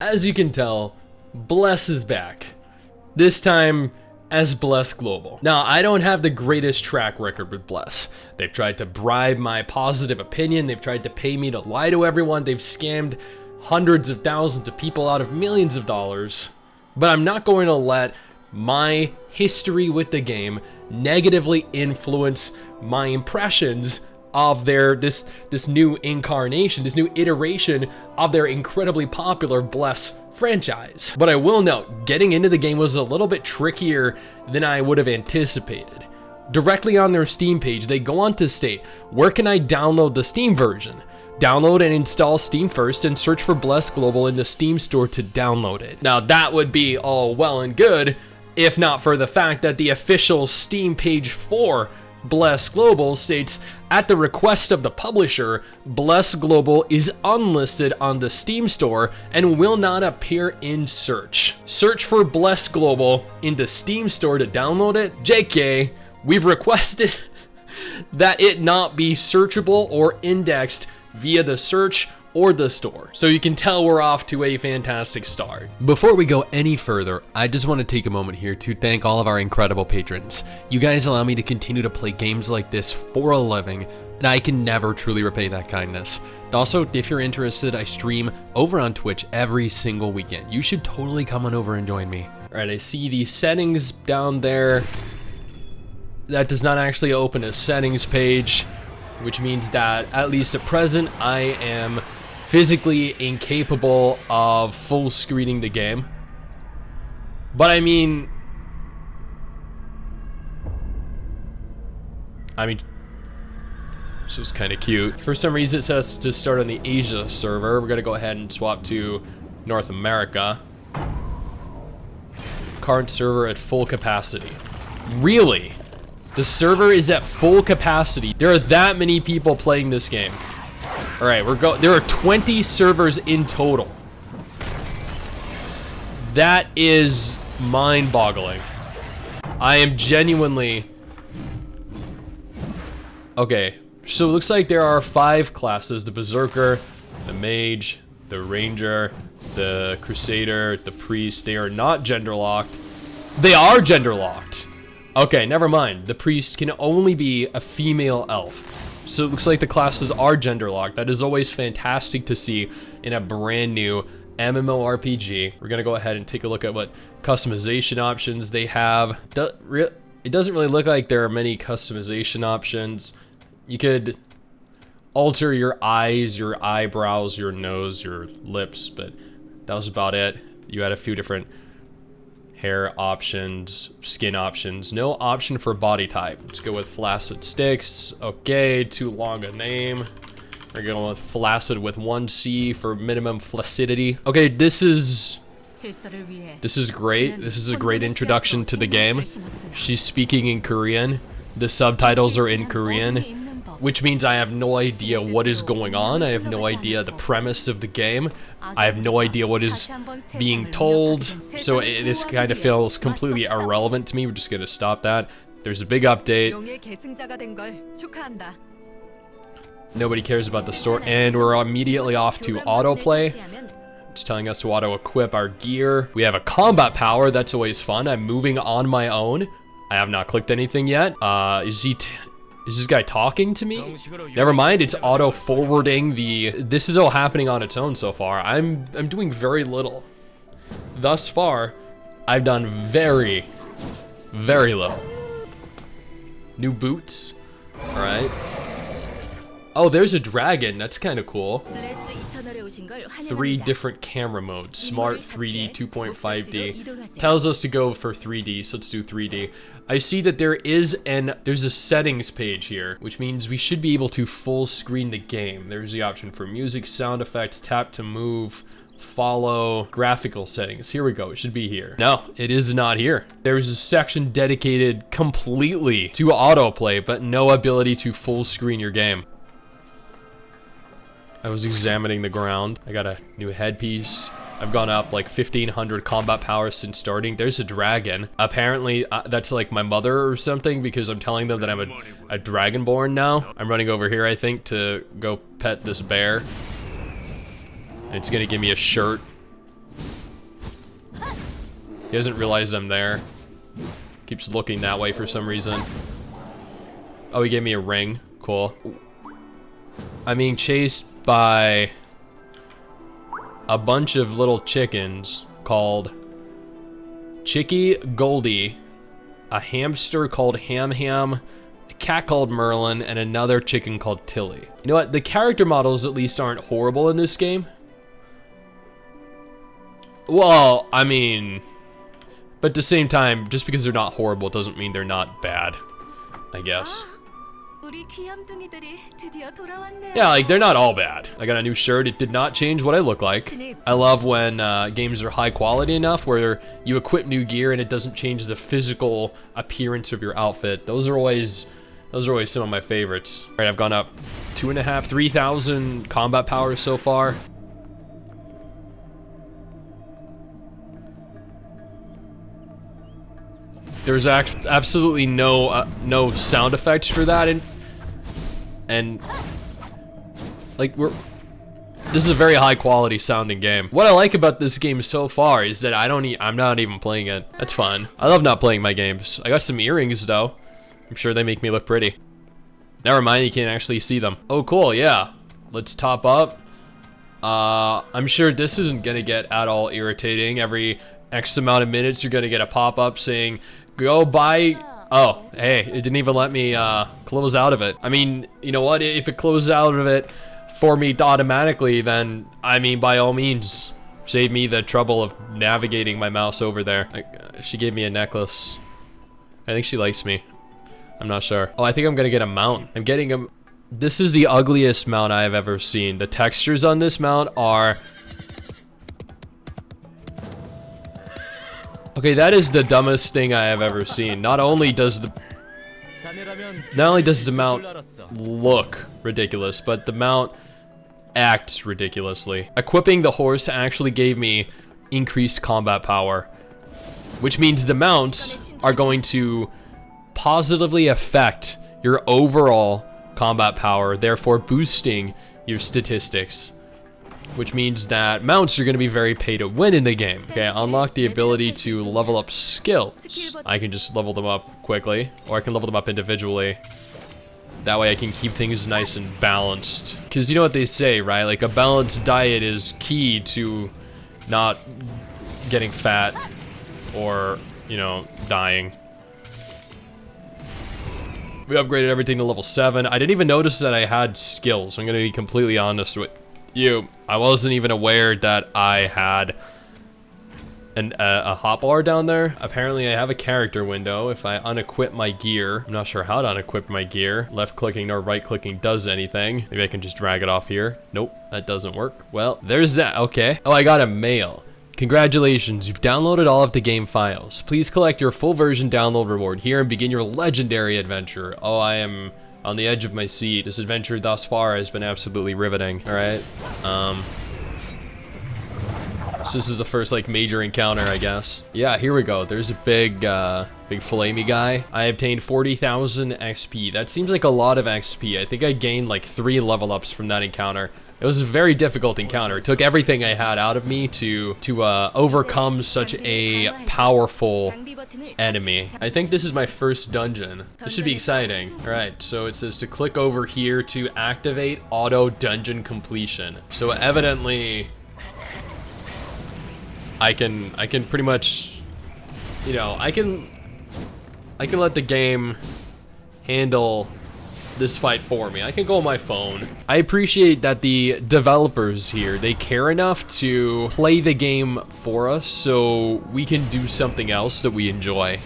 As you can tell, Bless is back. This time as Bless Global. Now, I don't have the greatest track record with Bless. They've tried to bribe my positive opinion, they've tried to pay me to lie to everyone, they've scammed hundreds of thousands of people out of millions of dollars. But I'm not going to let my history with the game negatively influence my impressions of this new incarnation, this new iteration of their incredibly popular Bless franchise. But I will note, getting into the game was a little bit trickier than I would have anticipated. Directly on their Steam page, they go on to state, where can I download the Steam version? Download and install Steam first and search for Bless Global in the Steam store to download it. Now that would be all well and good, if not for the fact that the official Steam page for Bless Global states, at the request of the publisher, Bless Global is unlisted on the Steam store and will not appear in search. Search for Bless Global in the Steam store to download it. JK, we've requested that it not be searchable or indexed via the search or the store. So you can tell we're off to a fantastic start. Before we go any further, I just want to take a moment here to thank all of our incredible patrons. You guys allow me to continue to play games like this for a living, and I can never truly repay that kindness. Also, if you're interested, I stream over on Twitch every single weekend. You should totally come on over and join me. All right, I see the settings down there. That does not actually open a settings page, which means that at least at present, I am physically incapable of full screening the game. But I mean, this is kind of cute. For some reason it says to start on the Asia server. We're gonna go ahead and swap to North America. Current server at full capacity. Really? The server is at full capacity. There are that many people playing this game. All right, there are 20 servers in total. That is mind-boggling. I am genuinely... Okay, so it looks like there are 5 classes: the Berserker, the Mage, the Ranger, the Crusader, the Priest. They are not gender-locked. They are gender-locked. Okay, never mind. The Priest can only be a female elf. So it looks like the classes are gender locked. That is always fantastic to see in a brand new MMORPG. We're gonna go ahead and take a look at what customization options they have. It doesn't really look like there are many customization options. You could alter your eyes, your eyebrows, your nose, your lips, but that was about it. You had a few different hair options, skin options, no option for body type. Let's go with flaccid sticks. Okay, too long a name. We're going with flaccid with 1 C for minimum flaccidity. Okay, this is great. This is a great introduction to the game. She's speaking in Korean. The subtitles are in Korean, which means I have no idea what is going on. I have no idea the premise of the game. I have no idea what is being told. So this kind of feels completely irrelevant to me. We're just gonna stop that. There's a big update. Nobody cares about the store, and we're immediately off to autoplay. It's telling us to auto-equip our gear. We have a combat power. That's always fun. I'm moving on my own. I have not clicked anything yet. Is this guy talking to me? Never mind, it's auto-forwarding the... This is all happening on its own so far. I'm doing very little. Thus far, I've done very, very little. New boots. All right. Oh, there's a dragon. That's kind of cool. 3 different camera modes. Smart, 3D, 2.5D. Tells us to go for 3D, so let's do 3D. I see that there's a settings page here, which means we should be able to full screen the game. There's the option for music, sound effects, tap to move, follow, graphical settings. Here we go, it should be here. No, it is not here. There's a section dedicated completely to autoplay, but no ability to full screen your game. I was examining the ground. I got a new headpiece. I've gone up like 1500 combat power since starting. There's a dragon. Apparently that's like my mother or something, because I'm telling them that I'm a dragonborn now. I'm running over here, I think, to go pet this bear. And it's gonna give me a shirt. He doesn't realize I'm there. Keeps looking that way for some reason. Oh, he gave me a ring. Cool. I'm being chased by a bunch of little chickens called Chicky Goldie, a hamster called Ham Ham, a cat called Merlin, and another chicken called Tilly. You know what? The character models at least aren't horrible in this game. Well, I mean, but at the same time, just because they're not horrible doesn't mean they're not bad, I guess. Yeah, like, they're not all bad. I got a new shirt. It did not change what I look like. I love when games are high quality enough where you equip new gear and it doesn't change the physical appearance of your outfit. Those are always some of my favorites. All right, I've gone up 2.5, 3,000 combat power so far. There's absolutely no sound effects for that, and like this is a very high quality sounding game. What I like about this game so far is that I'm not even playing it. That's fun. I love not playing my games. I got some earrings though. I'm sure they make me look pretty. Never mind, you can't actually see them. Oh cool, yeah. Let's top up. I'm sure this isn't gonna get at all irritating. Every X amount of minutes you're gonna get a pop-up saying go buy. Oh, hey, it didn't even let me close out of it. I mean, you know what? If it closes out of it for me automatically, then, I mean, by all means, save me the trouble of navigating my mouse over there. She gave me a necklace. I think she likes me. I'm not sure. Oh, I think I'm gonna get a mount. I'm getting a... This is the ugliest mount I have ever seen. The textures on this mount are... Okay, that is the dumbest thing I have ever seen. Not only does the mount look ridiculous, but the mount acts ridiculously. Equipping the horse actually gave me increased combat power, which means the mounts are going to positively affect your overall combat power, therefore boosting your statistics. Which means that mounts are going to be very pay to win in the game. Okay, unlock the ability to level up skills. I can just level them up quickly, or I can level them up individually. That way I can keep things nice and balanced. Because you know what they say, right? Like, a balanced diet is key to not getting fat or, you know, dying. We upgraded everything to level 7. I didn't even notice that I had skills. I'm going to be completely honest with you. I wasn't even aware that I had a hotbar down there. Apparently I have a character window. If I unequip my gear, I'm not sure how to unequip my gear. Left clicking nor right clicking does anything. Maybe I can just drag it off here. Nope, that doesn't work. Well, there's that. Okay. Oh, I got a mail. Congratulations, you've downloaded all of the game files. Please collect your full version download reward here and begin your legendary adventure. Oh, I am on the edge of my seat. This adventure thus far has been absolutely riveting. All right. So this is the first like major encounter, I guess. Yeah, here we go. There's a big flamey guy. I obtained 40,000 XP. That seems like a lot of XP. I think I gained like 3 level ups from that encounter. It was a very difficult encounter. It took everything I had out of me to overcome such a powerful enemy. I think this is my first dungeon. This should be exciting. All right, so it says to click over here to activate auto dungeon completion. So evidently, I can pretty much, you know, I can let the game handle this fight for me. I can go on my phone. I appreciate that the developers here, they care enough to play the game for us so we can do something else that we enjoy.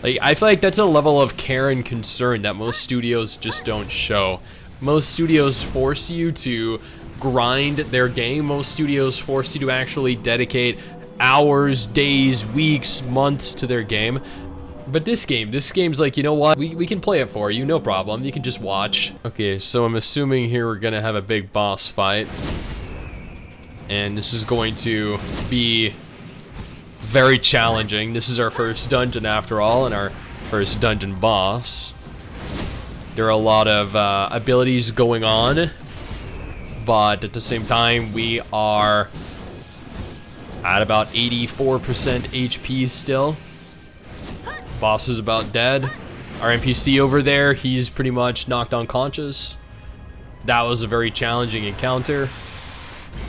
Like, I feel like that's a level of care and concern that most studios just don't show. Most studios force you to grind their game. Most studios force you to actually dedicate hours, days, weeks, months to their game. But this game's like, you know what? We can play it for you, no problem. You can just watch. Okay, so I'm assuming here we're gonna have a big boss fight. And this is going to be very challenging. This is our first dungeon after all, and our first dungeon boss. There are a lot of abilities going on, but at the same time, we are At about 84% HP still. Boss is about dead. Our NPC over there, he's pretty much knocked unconscious. That was a very challenging encounter.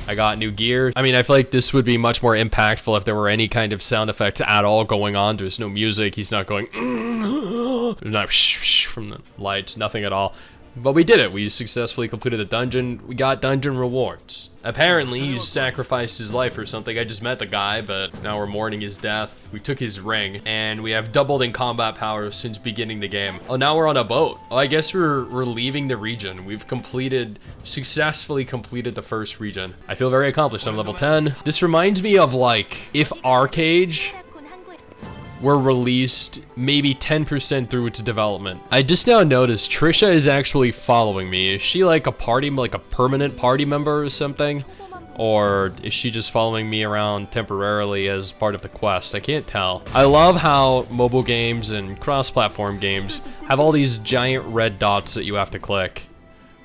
I got new gear. I mean, I feel like this would be much more impactful if there were any kind of sound effects at all going on. There's no music. He's not going. There's not from the lights. Nothing at all. But we did it. We successfully completed the dungeon. We got dungeon rewards. Apparently, he sacrificed his life or something. I just met the guy, but now we're mourning his death. We took his ring, and we have doubled in combat power since beginning the game. Oh, now we're on a boat. Oh, I guess we're leaving the region. We've successfully completed the first region. I feel very accomplished. I'm level 10. This reminds me of, like, if Arcade were released maybe 10% through its development. I just now noticed Trisha is actually following me. Is she like a permanent party member or something? Or is she just following me around temporarily as part of the quest? I can't tell. I love how mobile games and cross-platform games have all these giant red dots that you have to click.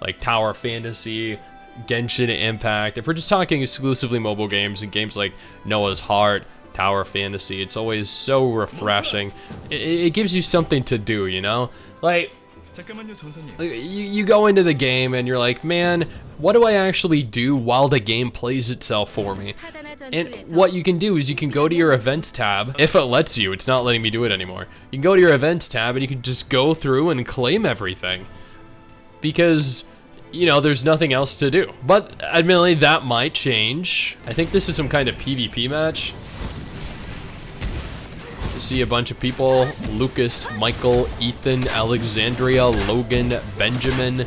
Like Tower Fantasy, Genshin Impact. If we're just talking exclusively mobile games and games like Noah's Heart, Tower Fantasy, it's always so refreshing. It gives you something to do, you know? Like, you go into the game and you're like, man, what do I actually do while the game plays itself for me? And what you can do is you can go to your events tab. If it lets you, it's not letting me do it anymore. You can go to your events tab and you can just go through and claim everything. Because, you know, there's nothing else to do. But admittedly, that might change. I think this is some kind of PvP match. See a bunch of people: Lucas, Michael, Ethan, Alexandria, Logan, Benjamin,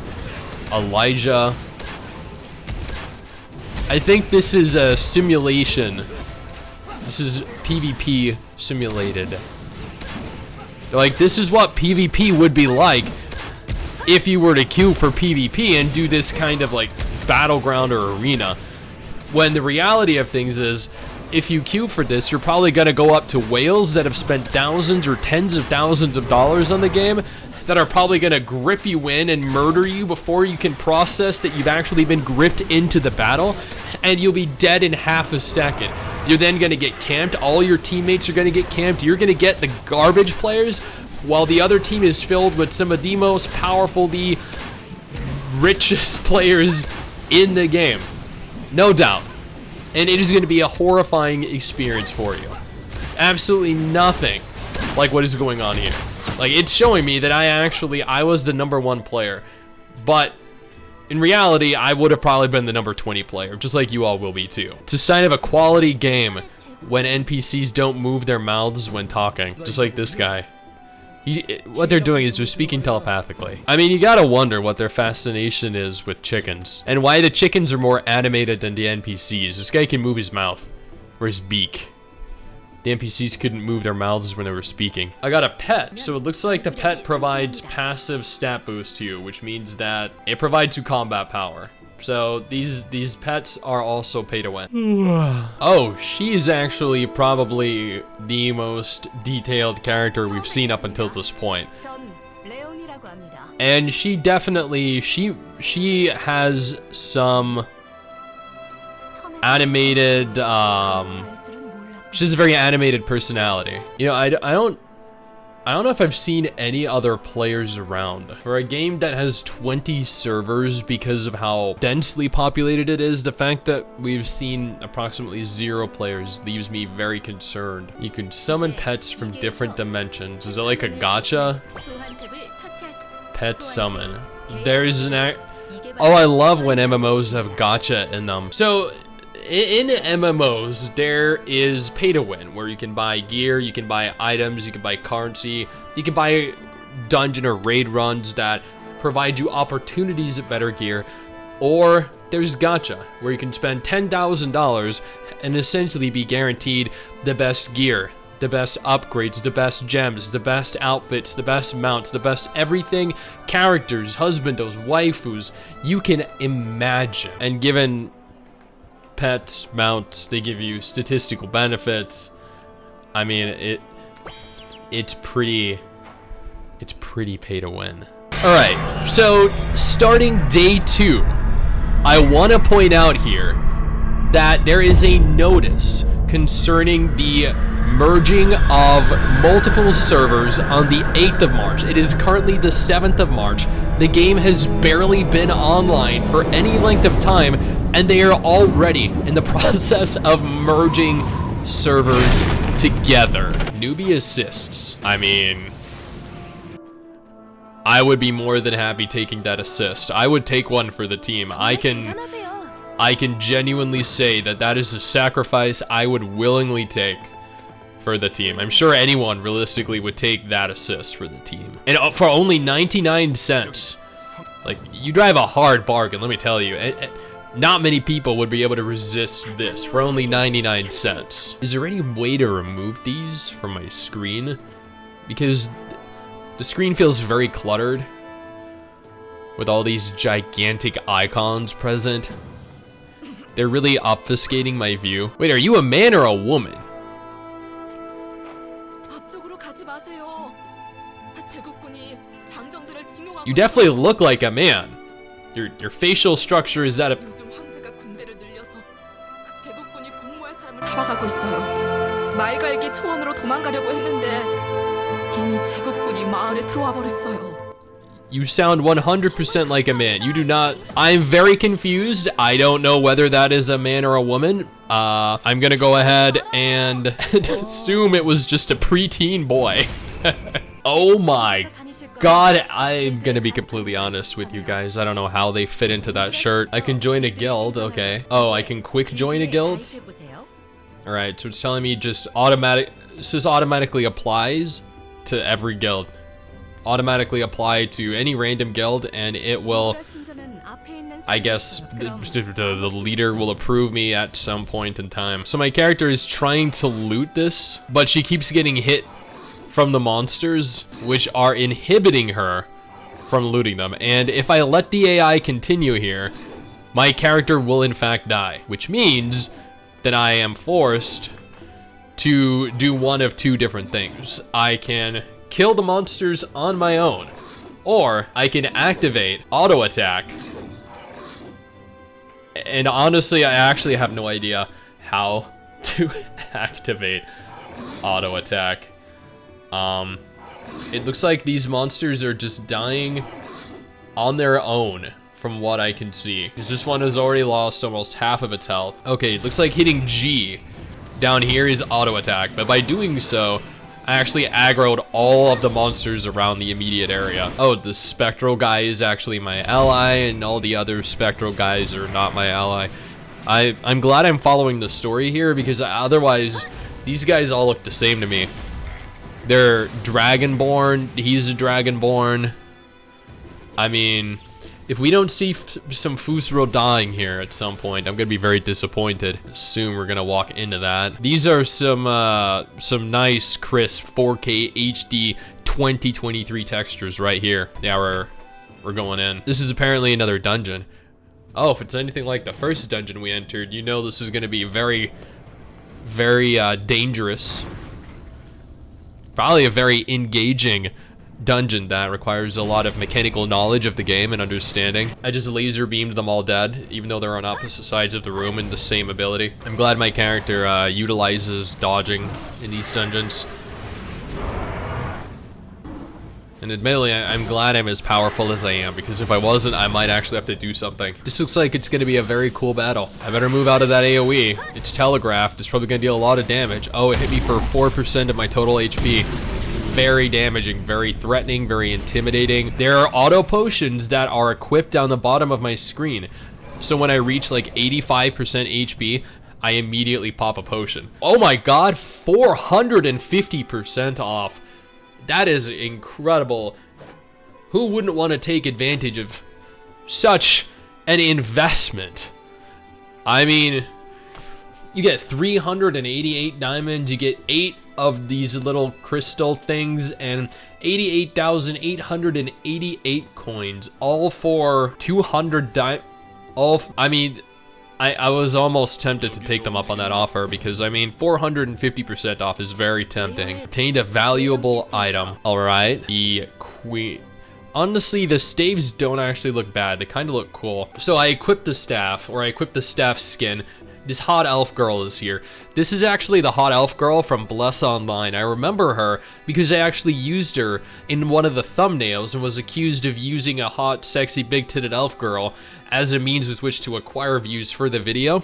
Elijah. I think this is a simulation. This is PvP simulated. Like, this is what PvP would be like if you were to queue for PvP and do this kind of like battleground or arena. When the reality of things is, if you queue for this, you're probably gonna go up to whales that have spent thousands or tens of thousands of dollars on the game that are probably gonna grip you in and murder you before you can process that you've actually been gripped into the battle, and you'll be dead in half a second. You're then gonna get camped. All your teammates are gonna get camped. You're gonna get the garbage players, while the other team is filled with some of the most powerful, the richest players in the game. No doubt. And it is going to be a horrifying experience for you. Absolutely nothing like what is going on here. Like, it's showing me that I was the #1 player. But in reality, I would have probably been the #20 player, just like you all will be too. It's a sign of a quality game when NPCs don't move their mouths when talking, just like this guy. What they're doing is they're speaking telepathically. I mean, you gotta wonder what their fascination is with chickens, and why the chickens are more animated than the NPCs. This guy can move his mouth, or his beak. The NPCs couldn't move their mouths when they were speaking. I got a pet, so it looks like the pet provides passive stat boost to you, which means that it provides you combat power. So these pets are also pay to win. Oh, she's actually probably the most detailed character we've seen up until this point. And she definitely, she has some animated, she has a very animated personality. You know, I don't know if I've seen any other players around. For a game that has 20 servers because of how densely populated it is, the fact that we've seen approximately 0 players leaves me very concerned. You can summon pets from different dimensions. Is it like a gacha? Pet summon. There's an oh, I love when MMOs have gacha in them. So, in MMOs, there is pay to win, where you can buy gear, you can buy items, you can buy currency, you can buy dungeon or raid runs that provide you opportunities at better gear, or there's gacha, where you can spend $10,000 and essentially be guaranteed the best gear, the best upgrades, the best gems, the best outfits, the best mounts, the best everything, characters, husbandos, waifus, you can imagine. And given pets, mounts, they give you statistical benefits. I mean, it's pretty pay to win. All right, so starting day 2, I want to point out here that there is a notice concerning the merging of multiple servers on the 8th of March. It is currently the 7th of March. The game has barely been online for any length of time, and they are already in the process of merging servers together. Newbie assists. I mean, I would be more than happy taking that assist. I would take one for the team. I can genuinely say that that is a sacrifice I would willingly take for the team. I'm sure anyone realistically would take that assist for the team. And for only 99 cents. Like, you drive a hard bargain, let me tell you. Not many people would be able to resist this for only 99 cents. Is there any way to remove these from my screen? Because the screen feels very cluttered with all these gigantic icons present. They're really obfuscating my view. Wait, are you a man or a woman? You definitely look like a man. Your facial structure is that of... You sound 100% like a man. You do not... I'm very confused. I don't know whether that is a man or a woman. I'm gonna go ahead and assume it was just a preteen boy. Oh my God, I'm gonna be completely honest with you guys. I don't know how they fit into that shirt. I can join a guild, okay. Oh, I can quick join a guild? Alright, so it's telling me just this just automatically applies to every guild. Automatically apply to any random guild, and it will, I guess, the leader will approve me at some point in time. So my character is trying to loot this, but she keeps getting hit from the monsters, which are inhibiting her from looting them. And if I let the AI continue here, my character will in fact die, which means that I am forced to do one of two different things. I can kill the monsters on my own, or I can activate auto attack. And honestly, I actually have no idea how to activate auto attack. It looks like these monsters are just dying on their own from what I can see, because this one has already lost almost half of its health. Okay, it looks like hitting G down here is auto attack, but by doing so, I actually aggroed all of the monsters around the immediate area. Oh, the spectral guy is actually my ally, and all the other spectral guys are not my ally. I'm glad I'm following the story here, because otherwise, these guys all look the same to me. They're Dragonborn, he's a Dragonborn. I mean, if we don't see some Fusro dying here at some point, I'm gonna be very disappointed. Assume we're gonna walk into that. These are some nice, crisp 4K HD 2023 textures right here. Yeah, we're going in. This is apparently another dungeon. Oh, if it's anything like the first dungeon we entered, you know this is gonna be very, very dangerous. Probably a very engaging dungeon that requires a lot of mechanical knowledge of the game and understanding. I just laser beamed them all dead, even though they're on opposite sides of the room and the same ability. I'm glad my character utilizes dodging in these dungeons. And admittedly, I'm glad I'm as powerful as I am, because if I wasn't, I might actually have to do something. This looks like it's gonna be a very cool battle. I better move out of that AoE. It's telegraphed, it's probably gonna deal a lot of damage. Oh, it hit me for 4% of my total HP. Very damaging, very threatening, very intimidating. There are auto potions that are equipped down the bottom of my screen. So when I reach like 85% HP, I immediately pop a potion. Oh my God, 450% off. That is incredible. Who wouldn't want to take advantage of such an investment? I mean, you get 388 diamonds, you get 8 of these little crystal things, and 88,888 coins, all for 200 I mean, I was almost tempted to take them up on that offer, because I mean 450% off is very tempting. Obtained a valuable item. All right, the queen. Honestly, the staves don't actually look bad. They kind of look cool. So I equipped the staff, or I equipped the staff skin This hot elf girl is here. This is actually the hot elf girl from Bless Online. I remember her because I actually used her in one of the thumbnails and was accused of using a hot, sexy, big-titted elf girl as a means with which to acquire views for the video.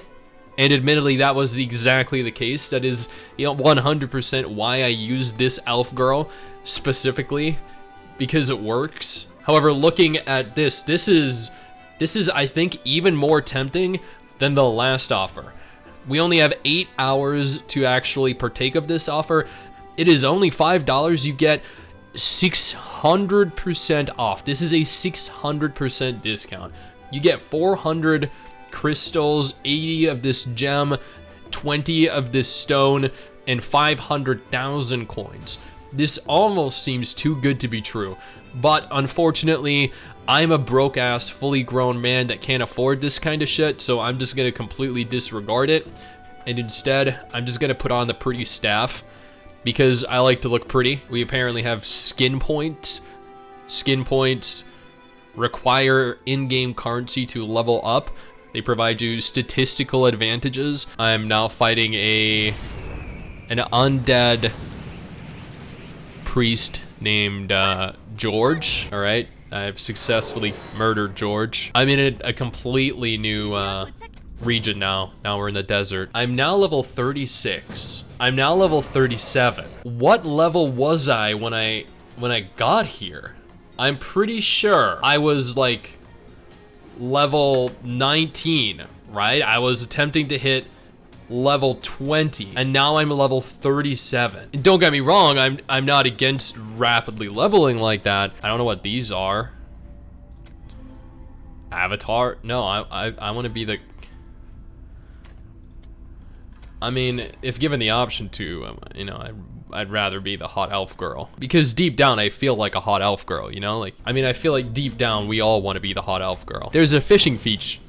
And admittedly, that was exactly the case. That is, 100% why I used this elf girl specifically, because it works. However, looking at this is I think even more tempting than the last offer. We only have 8 hours to actually partake of this offer. It is only $5. You get 600% off. This is a 600% discount. You get 400 crystals, 80 of this gem, 20 of this stone, and 500,000 coins. This almost seems too good to be true, but unfortunately, I'm a broke-ass, fully grown man that can't afford this kind of shit, so I'm just gonna completely disregard it, and instead, I'm just gonna put on the pretty staff, because I like to look pretty. We apparently have skin points. Skin points require in-game currency to level up. They provide you statistical advantages. I'm now fighting an undead priest named George. All right, I've successfully murdered George. I'm in a completely new region now. Now we're in the desert. I'm now level 36. I'm now level 37. What level was I when I got here? I'm pretty sure I was like level 19, right? I was attempting to hit level 20, and now I'm level 37. And don't get me wrong, I'm not against rapidly leveling like that. I don't know what these are. Avatar? No, I want to be the... I mean, if given the option to, I'd rather be the hot elf girl. Because deep down, I feel like a hot elf girl, Like, I feel like deep down, we all want to be the hot elf girl. There's a fishing feature.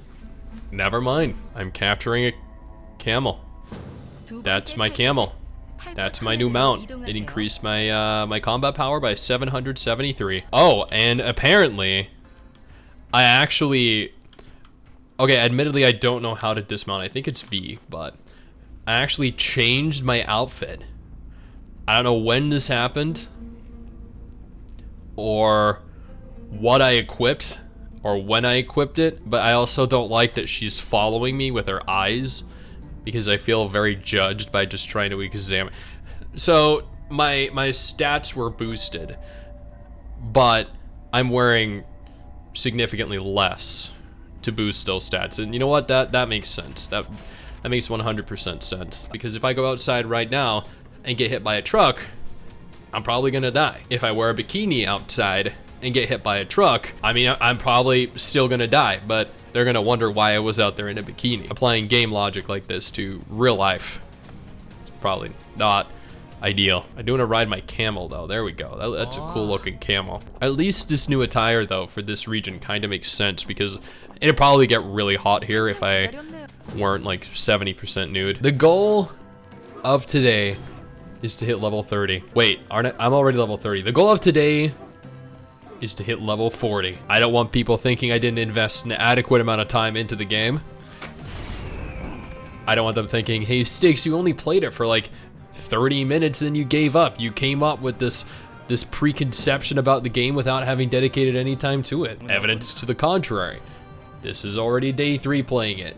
Never mind. I'm capturing a camel. That's my camel. That's my new mount. It increased my my combat power by 773. Oh, and apparently, I actually... Okay, admittedly, I don't know how to dismount. I think it's V, but I actually changed my outfit. I don't know when this happened, or what I equipped, or when I equipped it, but I also don't like that she's following me with her eyes, because I feel very judged by just trying to examine. So my stats were boosted, but I'm wearing significantly less to boost those stats. And you know what? That makes sense. That makes 100% sense. Because if I go outside right now and get hit by a truck, I'm probably gonna die. If I wear a bikini outside and get hit by a truck, I'm probably still gonna die, but they're gonna wonder why I was out there in a bikini. Applying game logic like this to real life, it's probably not ideal. I do want to ride my camel though. There we go. That's a cool looking camel. At least this new attire though for this region kind of makes sense, because it'd probably get really hot here if I weren't like 70% nude. The goal of today is to hit level 30. Wait, I'm already level 30. The goal of today is to hit level 40. I don't want people thinking I didn't invest an adequate amount of time into the game. I don't want them thinking, hey, STIX, you only played it for like 30 minutes and you gave up. You came up with this preconception about the game without having dedicated any time to it. Evidence to the contrary. This is already day 3 playing it.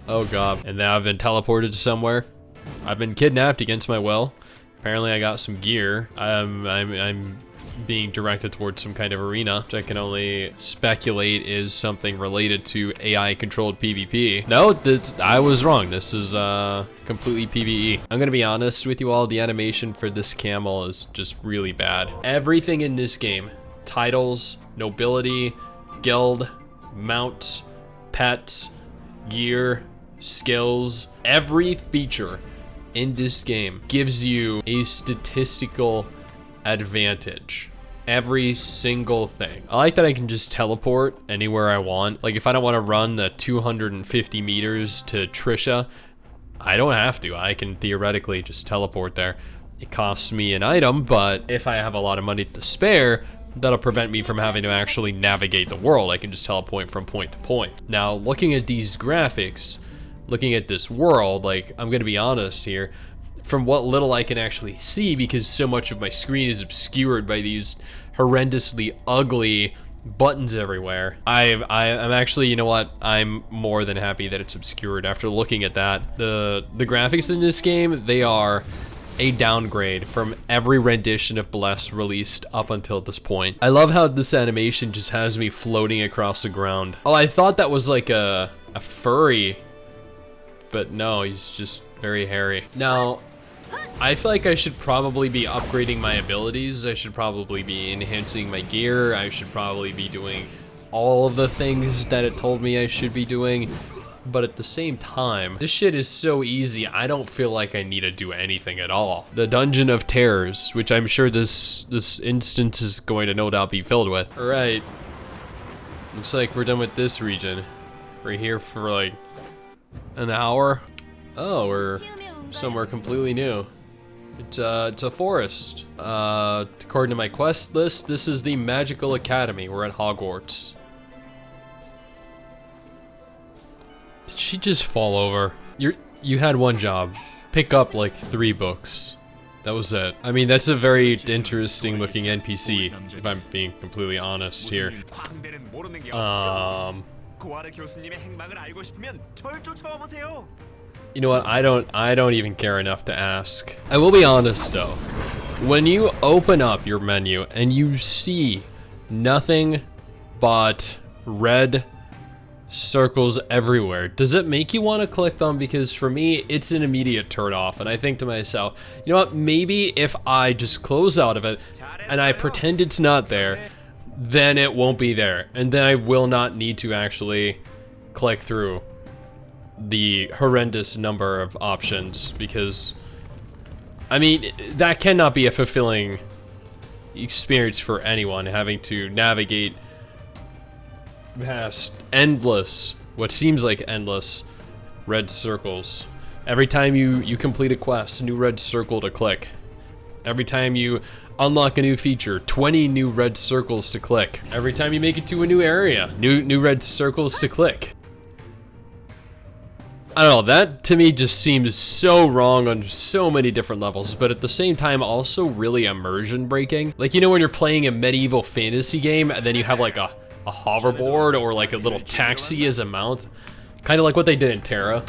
Oh god. And now I've been teleported to somewhere. I've been kidnapped against my will. Apparently I got some gear. I'm being directed towards some kind of arena, which I can only speculate is something related to AI-controlled PvP. No, I was wrong. This is completely PvE. I'm gonna be honest with you all, the animation for this camel is just really bad. Everything in this game, titles, nobility, guild, mounts, pets, gear, skills, every feature in this game gives you a statistical advantage. Every single thing. I like that I can just teleport anywhere I want. Like if I don't want to run the 250 meters to Trisha, I don't have to. I can theoretically just teleport there. it costs me an item, but if I have a lot of money to spare, that'll prevent me from having to actually navigate the world. I can just teleport from point to point. Now, looking at these graphics, looking at this world, like, I'm gonna be honest here, from what little I can actually see, because so much of my screen is obscured by these horrendously ugly buttons everywhere, I'm actually, you know what, I'm more than happy that it's obscured after looking at that. The graphics in this game, they are a downgrade from every rendition of Bless released up until this point. I love how this animation just has me floating across the ground. Oh, I thought that was like a furry, but no, he's just very hairy. Now, I feel like I should probably be upgrading my abilities. I should probably be enhancing my gear. I should probably be doing all of the things that it told me I should be doing. But at the same time, this shit is so easy, I don't feel like I need to do anything at all. The Dungeon of Terrors, which I'm sure this instance is going to no doubt be filled with. All right, looks like we're done with this region. We're here for like an hour. Oh, we're somewhere completely new. It's a forest. According to my quest list, this is the Magical Academy. We're at Hogwarts. Did she just fall over? You had one job. Pick up like 3 books. That was it. I mean, that's a very interesting looking NPC, if I'm being completely honest here. You know what? I don't even care enough to ask. I will be honest though. When you open up your menu and you see nothing but red circles everywhere, does it make you want to click them? Because for me, it's an immediate turn off, and I think to myself, you know what, maybe if I just close out of it and I pretend it's not there, then it won't be there, and then I will not need to actually click through the horrendous number of options, because I mean, that cannot be a fulfilling experience for anyone, having to navigate past endless, what seems like endless, red circles. Every time you complete a quest, a new red circle to click. Every time you unlock a new feature, 20 new red circles to click. Every time you make it to a new area, new red circles to click. I don't know, that to me just seems so wrong on so many different levels, but at the same time also really immersion breaking. Like, you know when you're playing a medieval fantasy game and then you have like a hoverboard or like a little taxi as a mount? Kind of like what they did in Terra.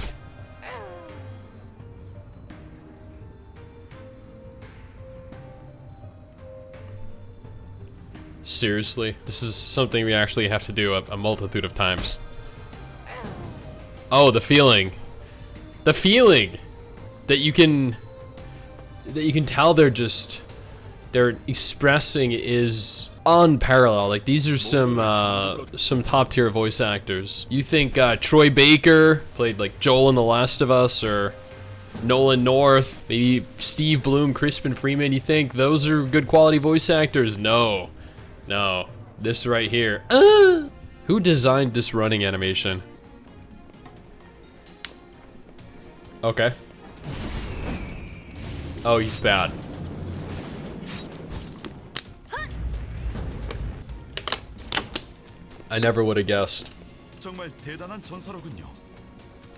Seriously, this is something we actually have to do a multitude of times. Oh, the feeling that you can tell they're expressing is unparalleled. Like, these are some top tier voice actors. You think Troy Baker played like Joel in The Last of Us, or Nolan North, maybe Steve Bloom, Crispin Freeman, you think those are good quality voice actors? No, this right here. Who designed this running animation? Okay. Oh, he's bad. I never would have guessed.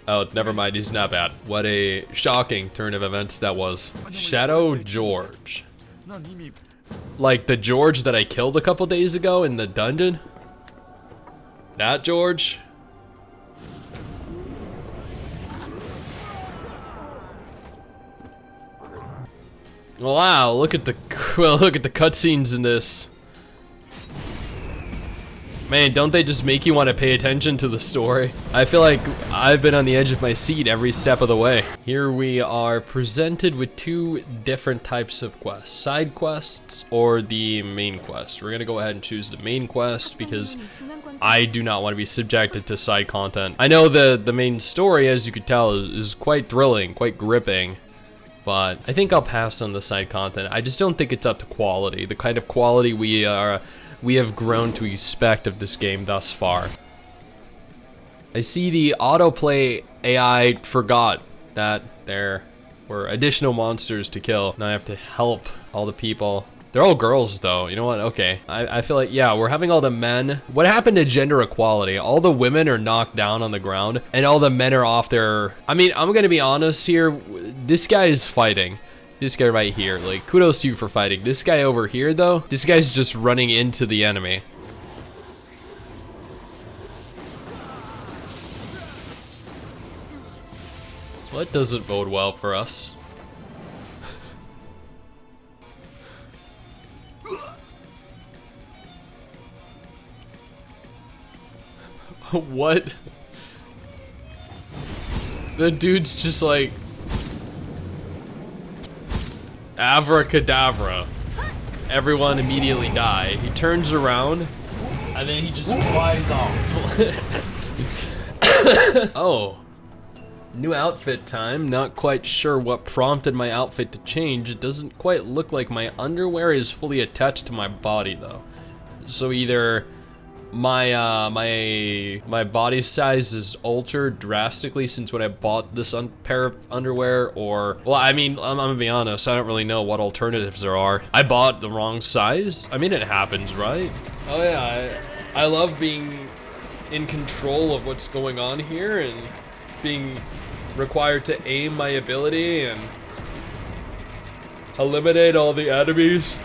Oh, never mind, he's not bad. What a shocking turn of events that was. Shadow George. Like the George that I killed a couple days ago in the dungeon? That George? Wow, look at the cutscenes in this. Man, don't they just make you want to pay attention to the story? I feel like I've been on the edge of my seat every step of the way. Here we are presented with 2 different types of quests. Side quests or the main quest. We're gonna go ahead and choose the main quest because I do not want to be subjected to side content. I know the main story, as you could tell, is quite thrilling, quite gripping. But I think I'll pass on the side content. I just don't think it's up to quality. The kind of quality we have grown to expect of this game thus far. I see the autoplay AI forgot that or additional monsters to kill. Now I have to help all the people. They're all girls though, you know what? Okay, I feel like, yeah, we're having all the men. What happened to gender equality? All the women are knocked down on the ground and all the men are off their, I mean, I'm gonna be honest here, this guy is fighting. This guy right here, like, kudos to you for fighting. This guy over here though, this guy's just running into the enemy. Well, that doesn't bode well for us. What? The dude's just like abracadabra. Everyone immediately die. He turns around and then he just flies off. Oh. New outfit time. Not quite sure what prompted my outfit to change. It doesn't quite look like my underwear is fully attached to my body though. So either my my body size is altered drastically since when I bought this pair of underwear, or, well, I mean, I'm gonna be honest, I don't really know what alternatives there are. I bought the wrong size. I mean, it happens, right? Oh yeah, I love being in control of what's going on here and being required to aim my ability and eliminate all the enemies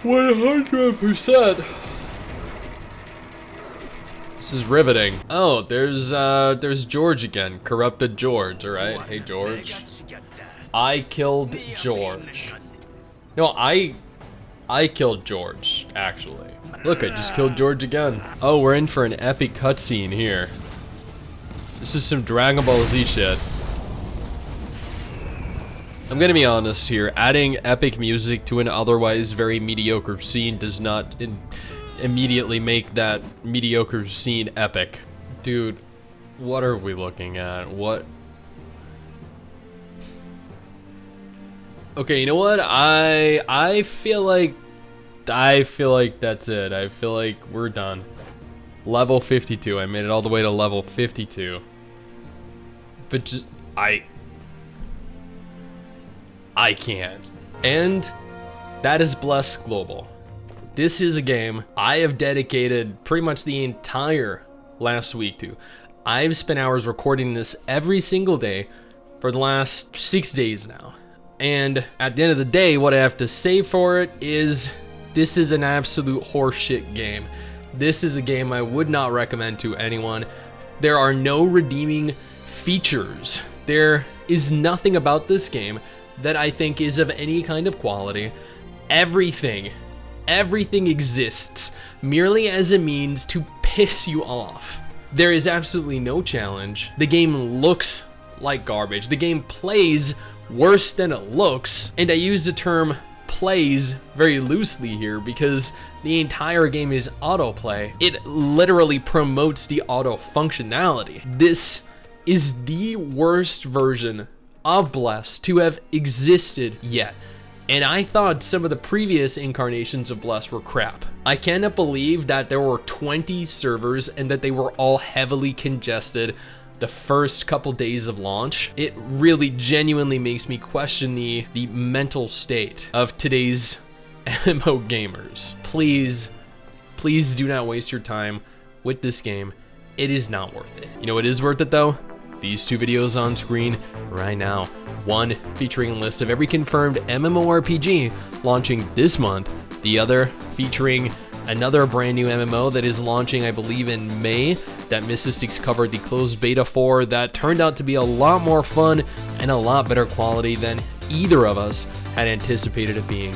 100%. This is riveting. Oh, there's George again. Corrupted George, alright? Hey, George. I killed George. No, I killed George, actually. Look, I just killed George again. Oh, we're in for an epic cutscene here. This is some Dragon Ball Z shit. I'm gonna be honest here. Adding epic music to an otherwise very mediocre scene does not immediately make that mediocre scene epic. Dude, what are we looking at? What? Okay, you know what? I feel like that's it. I feel like we're done. Level 52. I made it all the way to level 52. But just I can't. And that is Bless Global. This is a game I have dedicated pretty much the entire last week to. I've spent hours recording this every single day for the last 6 days now. And at the end of the day, what I have to say for it is this is an absolute horseshit game. This is a game I would not recommend to anyone. There are no redeeming features. There is nothing about this game that I think is of any kind of quality. Everything exists merely as a means to piss you off. There is absolutely no challenge. The game looks like garbage. The game plays worse than it looks. And I use the term plays very loosely here because the entire game is autoplay. It literally promotes the auto functionality. This is the worst version of Bless to have existed yet. And I thought some of the previous incarnations of Bless were crap. I cannot believe that there were 20 servers and that they were all heavily congested the first couple days of launch. It really genuinely makes me question the mental state of today's MMO gamers. Please do not waste your time with this game. It is not worth it. You know what is worth it though? These two videos on screen right now. One featuring a list of every confirmed MMORPG launching this month. The other featuring another brand new MMO that is launching, I believe, in May, that MRSSSTIX covered the closed beta for, that turned out to be a lot more fun and a lot better quality than either of us had anticipated it being.